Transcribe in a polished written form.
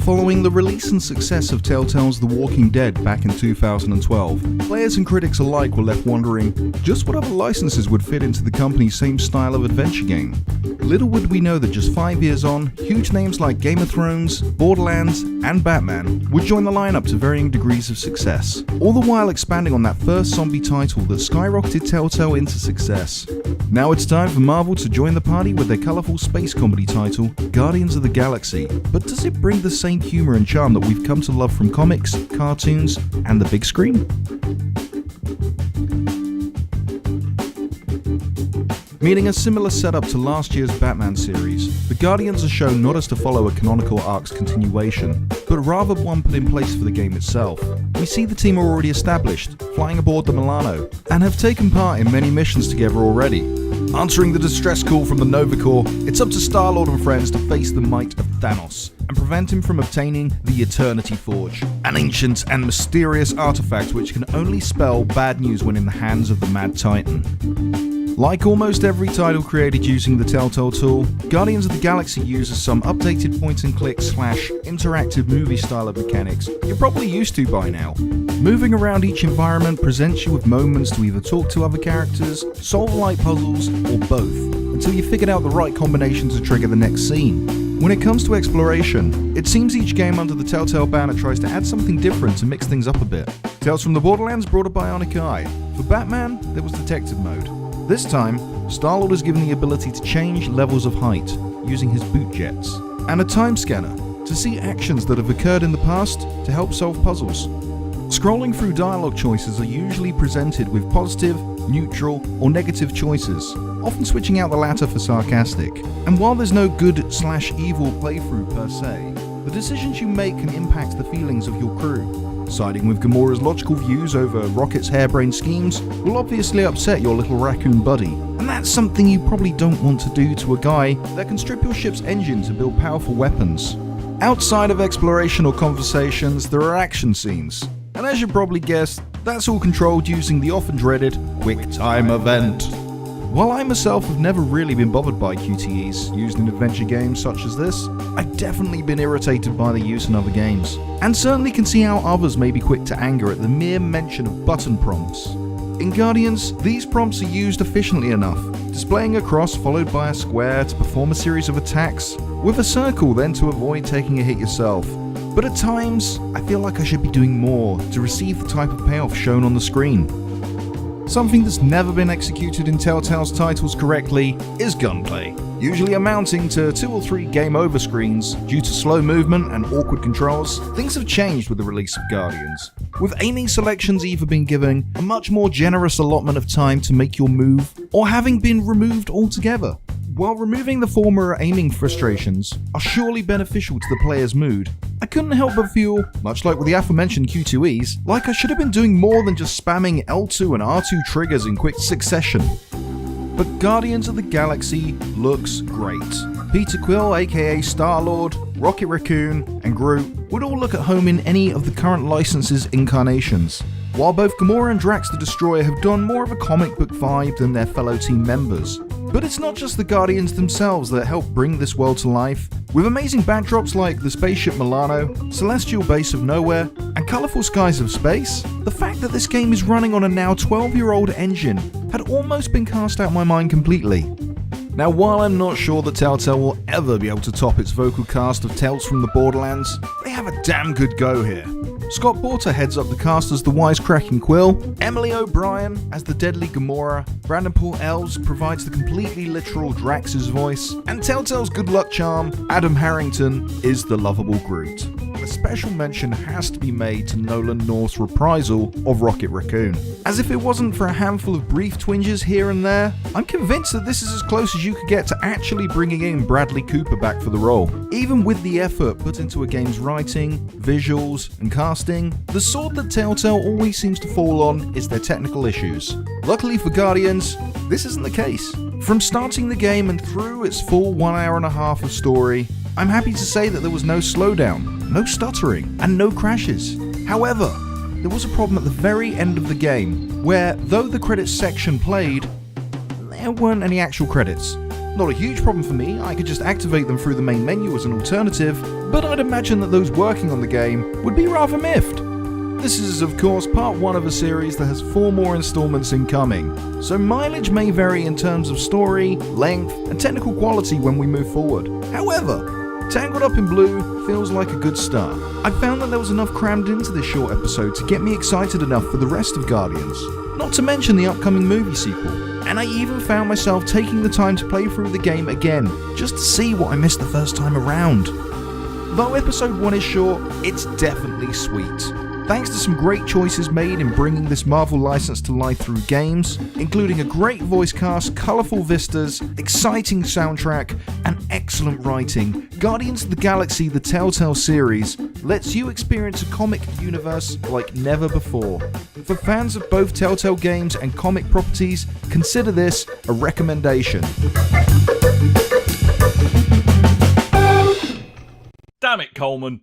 Following the release and success of Telltale's The Walking Dead back in 2012, players and critics alike were left wondering just what other licenses would fit into the company's same style of adventure game. Little would we know that just 5 years on, huge names like Game of Thrones, Borderlands, and Batman would join the lineup to varying degrees of success, all the while expanding on that first zombie title that skyrocketed Telltale into success. Now it's time for Marvel to join the party with their colourful space comedy title, Guardians of the Galaxy. But does it bring the same humour and charm that we've come to love from comics, cartoons, and the big screen? Meaning a similar setup to last year's Batman series, the Guardians are shown not as to follow a canonical arc's continuation, but rather one put in place for the game itself. We see the team are already established, flying aboard the Milano, and have taken part in many missions together already. Answering the distress call from the Nova Corps, it's up to Star-Lord and friends to face the might of Thanos, and prevent him from obtaining the Eternity Forge, an ancient and mysterious artefact which can only spell bad news when in the hands of the Mad Titan. Like almost every title created using the Telltale tool, Guardians of the Galaxy uses some updated point-and-click / interactive movie style of mechanics you're probably used to by now. Moving around each environment presents you with moments to either talk to other characters, solve light puzzles, or both, until you figured out the right combination to trigger the next scene. When it comes to exploration, it seems each game under the Telltale banner tries to add something different to mix things up a bit. Tales from the Borderlands brought a bionic eye. For Batman, there was detective mode. This time, Star-Lord is given the ability to change levels of height using his boot jets, and a time scanner to see actions that have occurred in the past to help solve puzzles. Scrolling through dialogue choices are usually presented with positive, neutral, or negative choices, often switching out the latter for sarcastic. And while there's no good/evil playthrough per se, the decisions you make can impact the feelings of your crew. Siding with Gamora's logical views over Rocket's harebrained schemes will obviously upset your little raccoon buddy, and that's something you probably don't want to do to a guy that can strip your ship's engine to build powerful weapons. Outside of exploration or conversations, there are action scenes, and as you probably guessed, that's all controlled using the often dreaded Quick Time event. While I myself have never really been bothered by QTEs used in adventure games such as this, I've definitely been irritated by the use in other games, and certainly can see how others may be quick to anger at the mere mention of button prompts. In Guardians, these prompts are used efficiently enough, displaying a cross followed by a square to perform a series of attacks, with a circle then to avoid taking a hit yourself. But at times, I feel like I should be doing more to receive the type of payoff shown on the screen. Something that's never been executed in Telltale's titles correctly is gunplay, usually amounting to 2 or 3 game over screens due to slow movement and awkward controls. Things have changed with the release of Guardians, with aiming selections either being given a much more generous allotment of time to make your move, or having been removed altogether. While removing the former aiming frustrations are surely beneficial to the player's mood, I couldn't help but feel, much like with the aforementioned Q2Es, like I should have been doing more than just spamming L2 and R2 triggers in quick succession. But Guardians of the Galaxy looks great. Peter Quill, aka Star-Lord, Rocket Raccoon, and Groot would all look at home in any of the current license's incarnations, while both Gamora and Drax the Destroyer have done more of a comic book vibe than their fellow team members. But it's not just the Guardians themselves that help bring this world to life. With amazing backdrops like the spaceship Milano, celestial base of nowhere, and colourful skies of space, the fact that this game is running on a now 12-year-old engine had almost been cast out of my mind completely. Now, while I'm not sure that Telltale will ever be able to top its vocal cast of Tales from the Borderlands, they have a damn good go here. Scott Porter heads up the cast as the wisecracking Quill, Emily O'Brien as the deadly Gamora, Brandon Paul Elves provides the completely literal Drax's voice, and Telltale's good luck charm, Adam Harrington, is the lovable Groot. A special mention has to be made to Nolan North's reprisal of Rocket Raccoon. As if it wasn't for a handful of brief twinges here and there, I'm convinced that this is as close as you could get to actually bringing in Bradley Cooper back for the role. Even with the effort put into a game's writing, visuals, and casting, the sword that Telltale always seems to fall on is their technical issues. Luckily for Guardians, this isn't the case. From starting the game and through its full 1 hour and a half of story, I'm happy to say that there was no slowdown, no stuttering, and no crashes. However, there was a problem at the very end of the game, where though the credits section played, there weren't any actual credits. Not a huge problem for me, I could just activate them through the main menu as an alternative, but I'd imagine that those working on the game would be rather miffed. This is of course part 1 of a series that has 4 more installments incoming, so mileage may vary in terms of story, length, and technical quality when we move forward. However, Tangled Up in Blue feels like a good start. I found that there was enough crammed into this short episode to get me excited enough for the rest of Guardians, not to mention the upcoming movie sequel, and I even found myself taking the time to play through the game again, just to see what I missed the first time around. Though episode 1 is short, it's definitely sweet. Thanks to some great choices made in bringing this Marvel license to life through games, including a great voice cast, colourful vistas, exciting soundtrack, and excellent writing, Guardians of the Galaxy The Telltale Series lets you experience a comic universe like never before. For fans of both Telltale games and comic properties, consider this a recommendation. Damn it, Coleman.